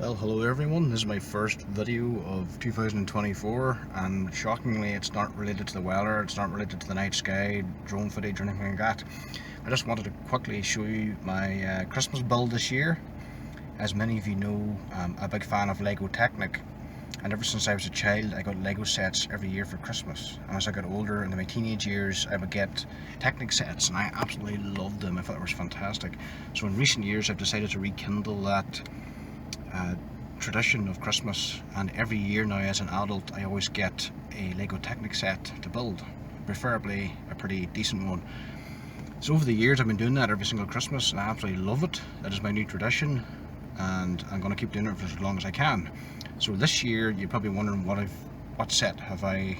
Well, hello everyone, this is my first video of 2024 and shockingly it's not related to the weather, it's not related to the night sky, drone footage or anything like that. I just wanted to quickly show you my Christmas build this year. As many of you know, I'm a big fan of Lego Technic, and ever since I was a child I got Lego sets every year for Christmas, and as I got older into my teenage years I would get Technic sets and I absolutely loved them. I thought it was fantastic. So in recent years I've decided to rekindle that tradition of Christmas, and every year now as an adult I always get a Lego Technic set to build, preferably a pretty decent one. So over the years I've been doing that every single Christmas and I absolutely love it. That is my new tradition and I'm going to keep doing it for as long as I can. So this year you're probably wondering what set have I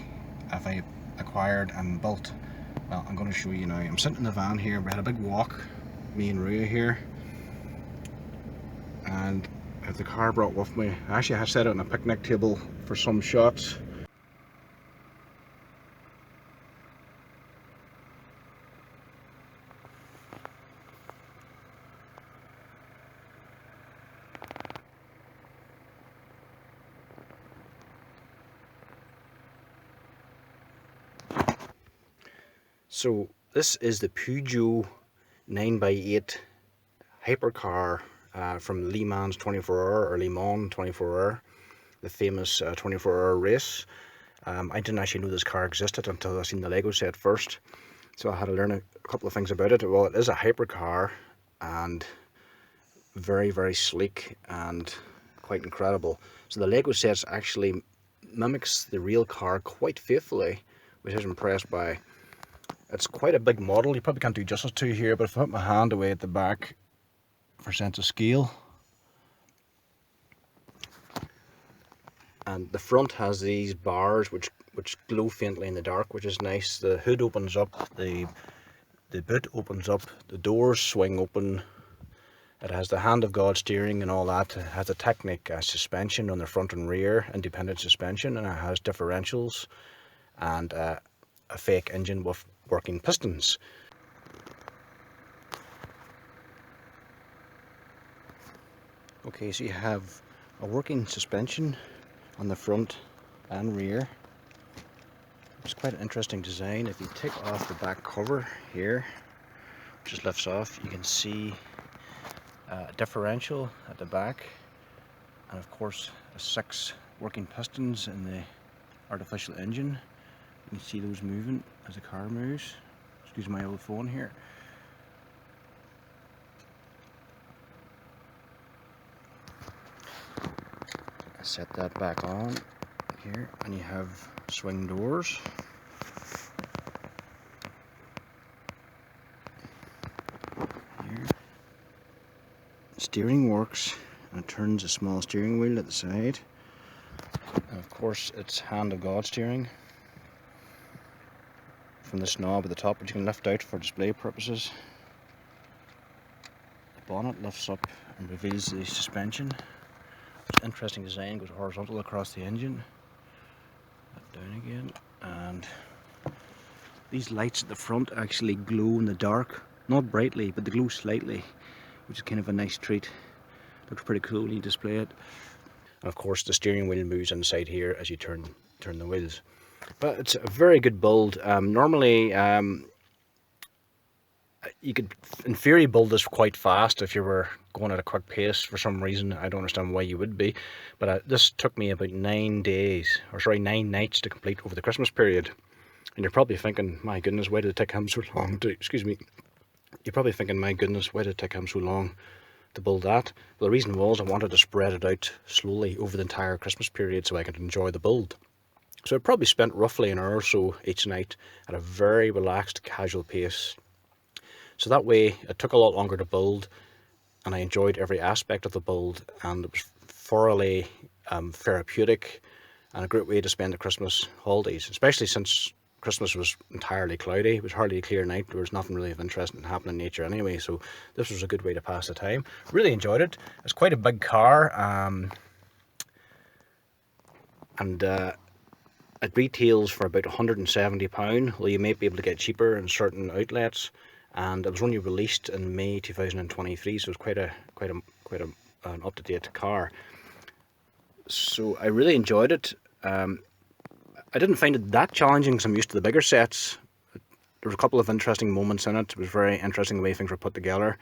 acquired and built. Well, I'm going to show you now. I'm sitting in the van here. We had a big walk, me and Rhea here, and I have the car brought with me. I actually have set it on a picnic table for some shots. So this is the Peugeot 9x8 hypercar from Le Mans 24-hour or Le Mans 24-hour, the famous 24-hour race. I didn't actually know this car existed until I seen the Lego set first, so I had to learn a couple of things about it. Well, it is a hypercar and very, very sleek and quite incredible. So the Lego set actually mimics the real car quite faithfully, which I was impressed by. It's quite a big model. You probably can't do justice to here, but if I put my hand away at the back for sense of scale, and the front has these bars which glow faintly in the dark, which is nice. The hood opens up, the boot opens up, the doors swing open. It has the hand of God steering and all that. It has a Technic suspension on the front and rear, independent suspension, and it has differentials and a fake engine with working pistons. Okay, so you have a working suspension on the front and rear. It's quite an interesting design. If you take off the back cover here, which just lifts off, you can see a differential at the back, and of course 6 working pistons in the artificial engine. You can see those moving as the car moves. Excuse my old phone here. I set that back on here, and you have swing doors. Here. Steering works, and it turns a small steering wheel at the side. And of course it's hand of God steering from this knob at the top, which you can lift out for display purposes. The bonnet lifts up and reveals the suspension. It's an interesting design, goes horizontal across the engine. Lift down again, and these lights at the front actually glow in the dark. Not brightly, but they glow slightly, which is kind of a nice treat. Looks pretty cool when you display it. And of course the steering wheel moves inside here as you turn the wheels. But it's a very good build. Normally you could in theory build this quite fast if you were going at a quick pace. For some reason I don't understand why you would be, but this took me about 9 nights to complete over the Christmas period. And you're probably thinking, my goodness, why did it take him so long to, excuse me, you're probably thinking, my goodness, why did it take him so long to build that? Well, the reason was I wanted to spread it out slowly over the entire Christmas period so I could enjoy the build. So I probably spent roughly an hour or so each night at a very relaxed, casual pace. So that way it took a lot longer to build, and I enjoyed every aspect of the build, and it was thoroughly therapeutic and a great way to spend the Christmas holidays, especially since Christmas was entirely cloudy. It was hardly a clear night. There was nothing really of interest in happening in nature anyway, so this was a good way to pass the time. Really enjoyed it. It's quite a big car, and it retails for about £170, although you may be able to get cheaper in certain outlets. And it was only released in May 2023, so it's quite an up-to-date car. So I really enjoyed it. I didn't find it that challenging because I'm used to the bigger sets. There was a couple of interesting moments in it. It was very interesting the way things were put together.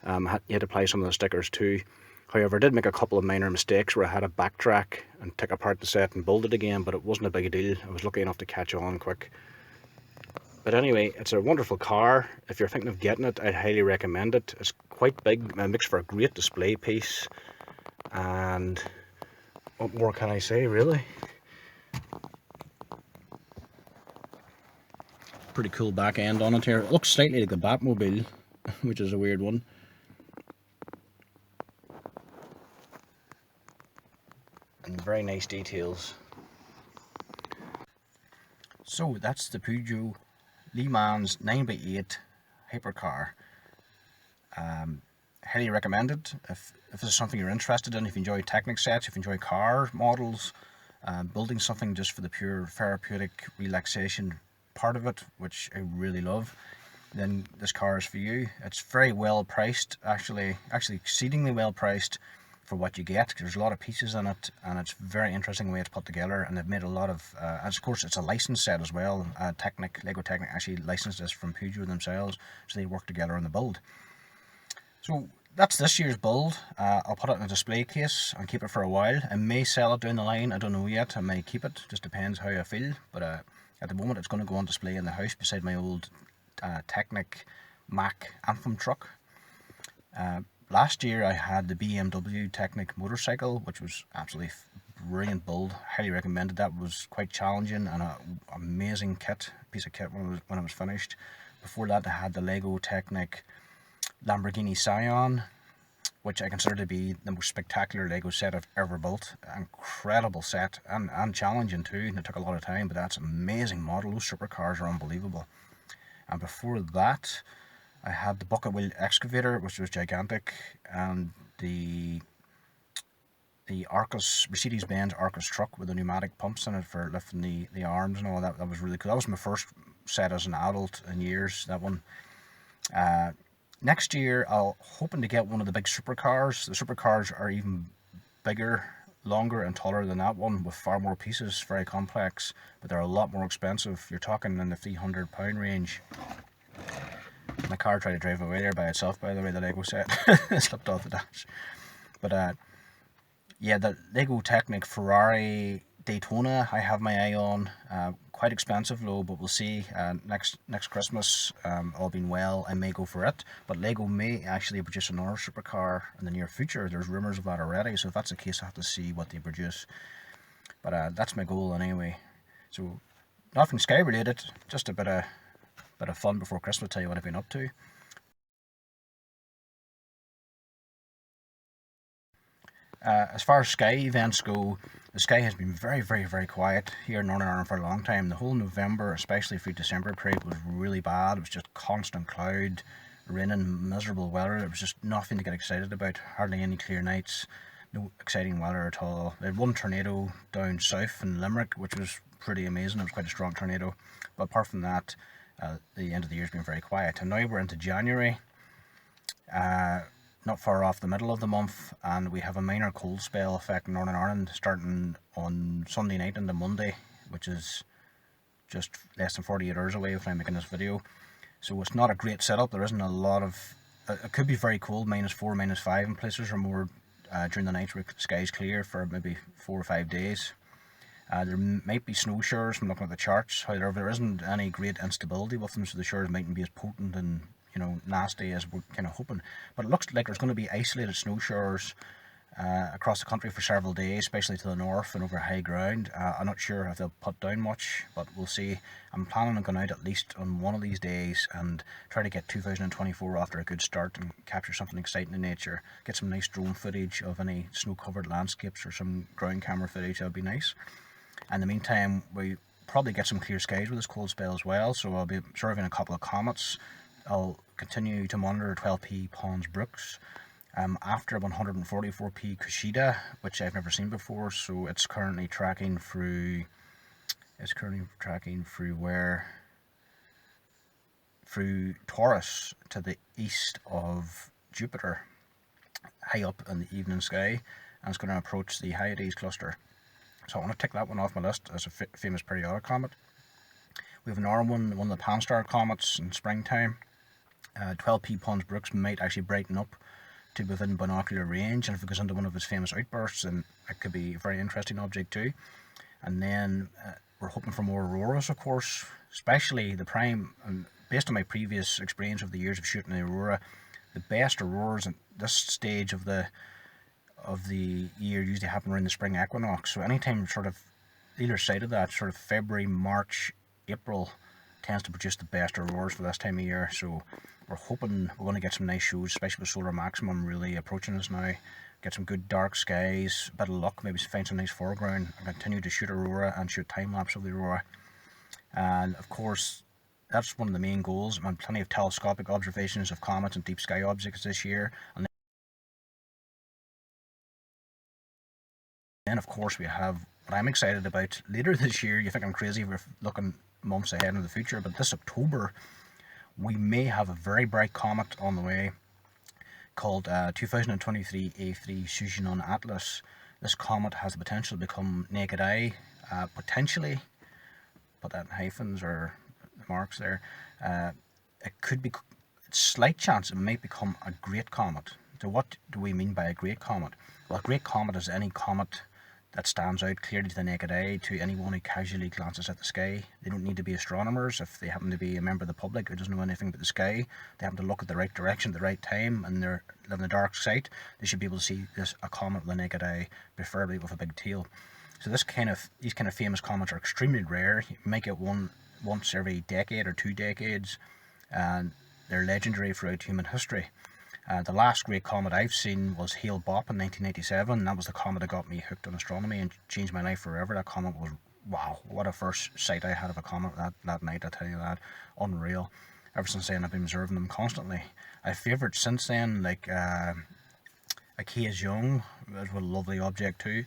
You had to apply some of the stickers too. However, I did make a couple of minor mistakes where I had to backtrack and take apart the set and build it again, but it wasn't a big deal. I was lucky enough to catch on quick. But anyway, it's a wonderful car. If you're thinking of getting it, I'd highly recommend it. It's quite big. It makes for a great display piece. And what more can I say, really? Pretty cool back end on it here. It looks slightly like the Batmobile, which is a weird one. And very nice details. So that's the Peugeot Le Mans 9x8 hypercar. Highly recommended if this is something you're interested in. If you enjoy Technic sets, if you enjoy car models, building something just for the pure therapeutic relaxation part of it, which I really love, then this car is for you. It's very well priced, actually exceedingly well priced for what you get, because there's a lot of pieces in it, and it's very interesting the way it's put together. And they've made a lot of, and of course it's a licensed set as well. Lego Technic actually licensed this from Peugeot themselves, so they work together on the build. So that's this year's build. I'll put it in a display case and keep it for a while. I may sell it down the line, I don't know yet. I may keep it, just depends how I feel. But at the moment it's going to go on display in the house beside my old Technic Mac Anthem truck. Last year I had the BMW Technic motorcycle, which was absolutely brilliant build. Highly recommended. That was quite challenging and an amazing piece of kit when it was finished. Before that I had the Lego Technic Lamborghini Scion, which I consider to be the most spectacular Lego set I've ever built. Incredible set and challenging too, and it took a lot of time, but that's an amazing model. Those supercars are unbelievable. And before that I had the bucket wheel excavator, which was gigantic, and the Arcus, Mercedes-Benz Arcus truck with the pneumatic pumps in it for lifting the arms and all that. That was really cool. That was my first set as an adult in years, that one. Next year I'll hoping to get one of the big supercars. The supercars are even bigger, longer and taller than that one, with far more pieces, very complex, but they're a lot more expensive. You're talking in the £300 range. My car tried to drive away there by itself, by the way, the Lego set. Slipped off the dash. But yeah, the Lego Technic Ferrari Daytona I have my eye on. Quite expensive though, but we'll see. Next Christmas, all being well, I may go for it. But Lego may actually produce another supercar in the near future. There's rumours of that already, so if that's the case I have to see what they produce. But that's my goal anyway. So nothing sky related, just a bit of fun before Christmas, tell you what I've been up to. As far as Sky events go, the sky has been very quiet here in Northern Ireland for a long time. The whole November, especially through December period, was really bad. It was just constant cloud, raining, miserable weather. There was just nothing to get excited about, hardly any clear nights, no exciting weather at all. They had one tornado down south in Limerick, which was pretty amazing. It was quite a strong tornado. But apart from that, the end of the year has been very quiet. And now we're into January. Not far off the middle of the month, and we have a minor cold spell affecting Northern Ireland starting on Sunday night into Monday, which is just less than 48 hours away when I'm making this video. So it's not a great setup. There isn't a lot of, it could be very cold, -4, -5 in places, or more during the night where the sky's clear for maybe 4 or 5 days. There might be snow showers from looking at the charts. However, there isn't any great instability with them, so the showers mightn't be as potent and nasty as we're kind of hoping. But it looks like there's going to be isolated snow showers across the country for several days, especially to the north and over high ground. I'm not sure if they'll put down much, but we'll see. I'm planning on going out at least on one of these days and try to get 2024 after a good start and capture something exciting in nature. Get some nice drone footage of any snow-covered landscapes or some ground camera footage. That'd be nice. In the meantime, we probably get some clear skies with this cold spell as well, so I'll be observing a couple of comets. I'll continue to monitor 12P Pons Brooks. After 144P Kushida, which I've never seen before, so it's currently tracking through where? Through Taurus to the east of Jupiter, high up in the evening sky. and it's going to approach the Hyades cluster. So I want to tick that one off my list as a famous periodic comet. We have another one of the Pan-star comets in springtime. 12P Pons Brooks might actually brighten up to within binocular range, and if it goes into one of his famous outbursts, then it could be a very interesting object too. And then we're hoping for more auroras, of course, especially the prime. And based on my previous experience of the years of shooting the aurora, the best auroras at this stage of the year usually happen around the spring equinox. So anytime sort of either side of that, sort of February, March, April, tends to produce the best auroras for this time of year. So we're hoping we're going to get some nice shows, especially with solar maximum really approaching us now. Get some good dark skies, a bit of luck, maybe find some nice foreground, and continue to shoot aurora and shoot time-lapse of the aurora. And of course, that's one of the main goals. I have plenty of telescopic observations of comets and deep sky objects this year. And then of course we have what I'm excited about later this year. You think I'm crazy, we're looking months ahead in the future, but this October we may have a very bright comet on the way called 2023 A3 Sujinon Atlas. This comet has the potential to become naked eye, potentially, put that in hyphens or marks there, it could be, slight chance it might become a great comet. So what do we mean by a great comet? Well, a great comet is any comet that stands out clearly to the naked eye to anyone who casually glances at the sky. They don't need to be astronomers. If they happen to be a member of the public who doesn't know anything about the sky, they happen to look at the right direction at the right time and they're living a dark sight, they should be able to see a comet with the naked eye, preferably with a big tail. So these kind of famous comets are extremely rare. You might get one once every decade or 2 decades, and they're legendary throughout human history. The last great comet I've seen was Hale-Bopp in 1987. That was the comet that got me hooked on astronomy and changed my life forever. That comet was, wow, what a first sight I had of a comet that night, I tell you that. Unreal. Ever since then I've been observing them constantly. I have favourites since then, like Akia's Young, was a lovely object too.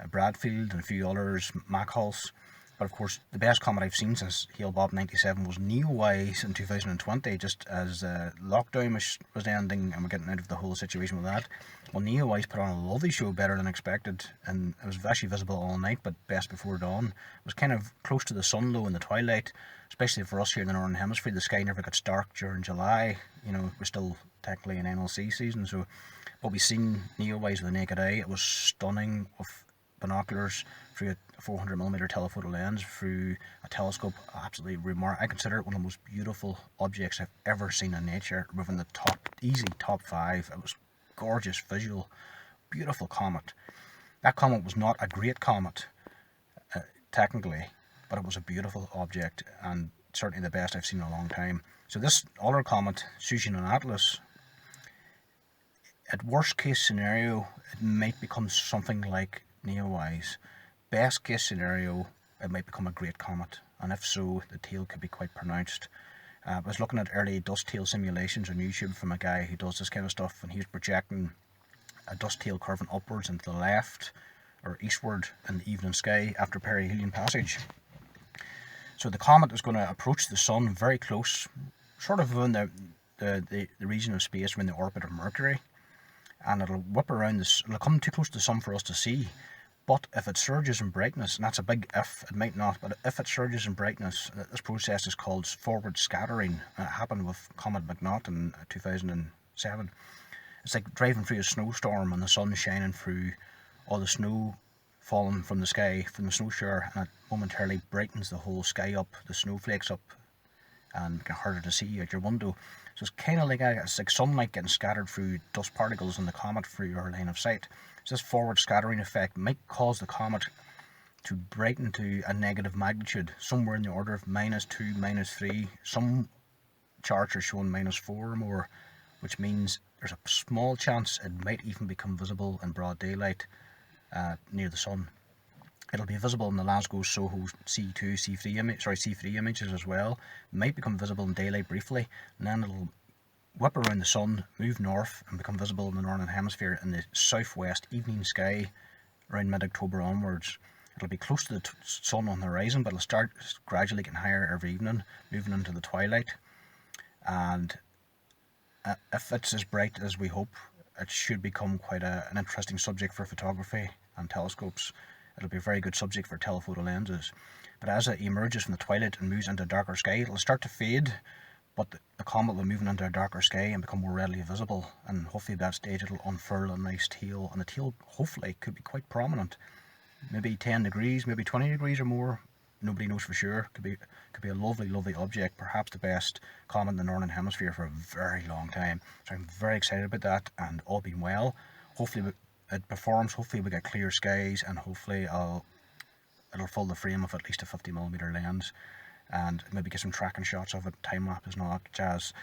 Bradfield and a few others, Mackhulse. But of course, the best comet I've seen since Hale-Bopp 97 was Neowise in 2020, just as lockdown was ending and we're getting out of the whole situation with that. Well, Neowise put on a lovely show, better than expected, and it was actually visible all night, but best before dawn. It was kind of close to the sun though in the twilight, especially for us here in the Northern Hemisphere. The sky never gets dark during July. You know, we're still technically in NLC season, so. But we've seen Neowise with the naked eye. It was stunning with binoculars through a 400mm telephoto lens through a telescope. Absolutely remarkable. I consider it one of the most beautiful objects I've ever seen in nature, within the easy top 5. It was gorgeous visual, beautiful comet. That comet was not a great comet technically, but it was a beautiful object and certainly the best I've seen in a long time. So this other comet, Sujinon Atlas, at worst case scenario it might become something like Neowise. Best case scenario, it might become a great comet, and if so, the tail could be quite pronounced. I was looking at early dust tail simulations on YouTube from a guy who does this kind of stuff, and he was projecting a dust tail curving upwards and to the left or eastward in the evening sky after perihelion passage. So the comet is going to approach the sun very close, sort of within the region of space around the orbit of Mercury, and it'll whip around this. It'll come too close to the sun for us to see. But if it surges in brightness, and that's a big if, it might not, but if it surges in brightness, this process is called forward scattering. It happened with Comet McNaught in 2007. It's like driving through a snowstorm and the sun shining through all the snow falling from the sky, from the snow shower, and it momentarily brightens the whole sky up, the snowflakes up, and it can harder to see out your window. So it's kind of like it's like sunlight getting scattered through dust particles in the comet through your line of sight. So this forward scattering effect might cause the comet to brighten to a negative magnitude, somewhere in the order of -2, -3. Some charts are showing -4 or more, which means there's a small chance it might even become visible in broad daylight near the sun. It'll be visible in the Glasgow Soho C2, C3 images as well. It might become visible in daylight briefly, and then it'll whip around the sun, move north, and become visible in the Northern Hemisphere in the southwest evening sky around mid-October onwards. It'll be close to the sun on the horizon, but it'll start gradually getting higher every evening, moving into the twilight. And if it's as bright as we hope, it should become quite an interesting subject for photography and telescopes. It'll be a very good subject for telephoto lenses. But as it emerges from the twilight and moves into a darker sky, it'll start to fade, but the comet will move into a darker sky and become more readily visible, and hopefully at that stage it'll unfurl a nice tail, and the tail hopefully could be quite prominent, maybe 10 degrees, maybe 20 degrees or more. Nobody knows for sure. Could be a lovely object, perhaps the best comet in the Northern Hemisphere for a very long time. So I'm very excited about that, and all being well, hopefully it performs, hopefully we get clear skies, and hopefully it'll fill the frame of at least a 50mm lens, and maybe get some tracking shots of it, time lapses and all that jazz.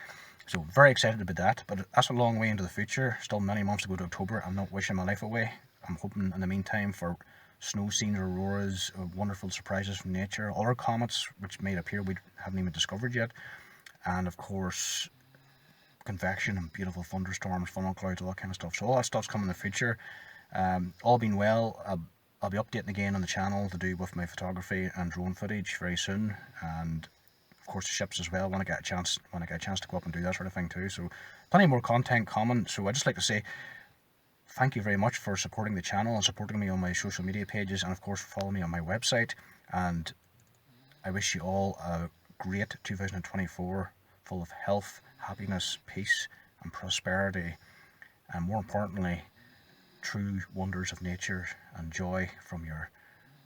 So very excited about that, but that's a long way into the future, still many months to go to October. I'm not wishing my life away. I'm hoping in the meantime for snow scenes, auroras, wonderful surprises from nature, other comets which might appear we haven't even discovered yet, and of course convection and beautiful thunderstorms, funnel clouds, all that kind of stuff. So all that stuff's coming in the future. All being well, I'll be updating again on the channel to do with my photography and drone footage very soon, and of course the ships as well when I get a chance to go up and do that sort of thing too. So plenty more content coming. So I'd just like to say thank you very much for supporting the channel and supporting me on my social media pages, and of course follow me on my website. And I wish you all a great 2024 full of health, happiness, peace and prosperity, and more importantly true wonders of nature and joy from your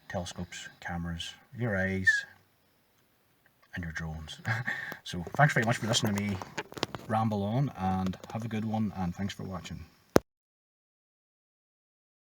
telescopes, cameras, your eyes and your drones. So thanks very much for listening to me ramble on, and have a good one, and thanks for watching.